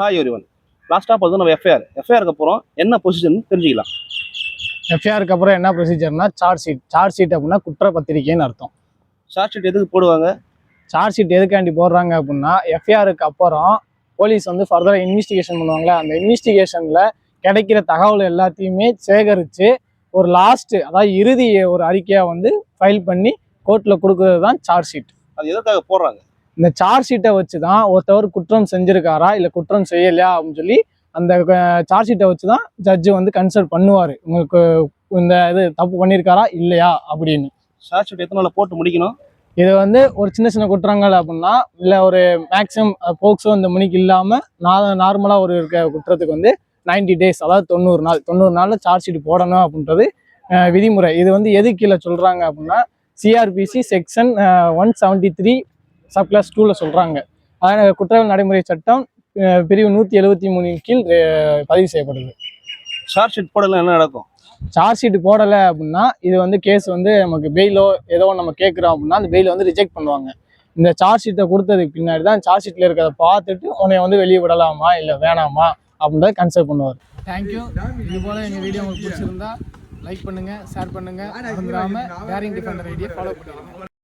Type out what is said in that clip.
Hi everyone. லாஸ்ட்டாக பார்த்தா நம்ம எஃப்ஐஆருக்கு அப்புறம் என்ன பொசிஷன் தெரிஞ்சுக்கலாம். எஃப்ஐஆருக்கு அப்புறம் என்ன ப்ரொசீஜர்னா சார்ஜ் ஷீட் அப்படின்னா குற்றப்பத்திரிக்கைன்னு அர்த்தம். சார்ஜ் ஷீட் எதுக்கு போடுவாங்க? சார்ஜ் ஷீட் எதுக்காண்டி போடுறாங்க அப்படின்னா எஃப்ஐஆருக்கு அப்புறம் போலீஸ் வந்து ஃபர்தராக இன்வெஸ்டிகேஷன் பண்ணுவாங்களே, அந்த இன்வெஸ்டிகேஷனில் கிடைக்கிற தகவல் எல்லாத்தையுமே சேகரித்து ஒரு அதாவது இறுதி ஒரு அறிக்கையாக வந்து ஃபைல் பண்ணி கோர்ட்டில் கொடுக்குறது தான் சார்ஜ் ஷீட். அது எதுக்காக போடுறாங்க? இந்த சார்ஜ் ஷீட்டை வச்சு தான் ஒருத்தவர் குற்றம் செஞ்சிருக்காரா இல்லை குற்றம் செய்யலையா அப்படின்னு சொல்லி அந்த சார்ஜ் ஷீட்டை வச்சு தான் ஜட்ஜு வந்து கன்சல்ட் பண்ணுவார், உங்களுக்கு இந்த இது தப்பு பண்ணியிருக்காரா இல்லையா அப்படின்னு. சார்ஜ் ஷீட் எத்தனை நாள் போட்டு முடிக்கணும்? இது வந்து ஒரு சின்ன சின்ன குற்றங்கள் அப்படின்னா இல்லை ஒரு மேக்ஸிமம் போக்ஸோ இந்த மணிக்கு இல்லாமல் நார்மலாக ஒரு இருக்க குற்றத்துக்கு வந்து 90 days, அதாவது 90 நாளில் சார்ஜ் ஷீட் போடணும் அப்படின்றது விதிமுறை. இது வந்து எது கீழே சொல்கிறாங்க அப்படின்னா சிஆர்பிசி செக்ஷன் 173 சப்கிளாஸ் 2ல் சொல்கிறாங்க. அதாவது குற்றவியல் நடைமுறை சட்டம் பிரிவு 173 கீழ் பதிவு செய்யப்படுது. சார்ஜ் ஷீட் போடலாம் என்ன நடக்கும்? சார்ஜ் ஷீட் போடலை அப்படின்னா இது வந்து கேஸ் வந்து நமக்கு பெயிலோ ஏதோ நம்ம கேட்குறோம் அப்படின்னா அந்த பெயிலை வந்து ரிஜெக்ட் பண்ணுவாங்க. இந்த சார்ஜ் ஷீட்டை கொடுத்ததுக்கு பின்னாடி தான் சார்ஜ் ஷீட்டில் இருக்கிறத பார்த்துட்டு உன்னை வந்து வெளியே விடலாமா இல்லை வேணாமா அப்படின்றத கன்சல்ட் பண்ணுவார். தேங்க்யூ. இது போல் எங்கள் வீடியோ உங்களுக்கு பிடிச்சிருந்தா லைக் பண்ணுங்கள், ஷேர் பண்ணுங்கள், மறந்துடாமல் டேரிங் டிஃபெண்டர் ஐடியை ஃபாலோ பண்ணுங்கள்.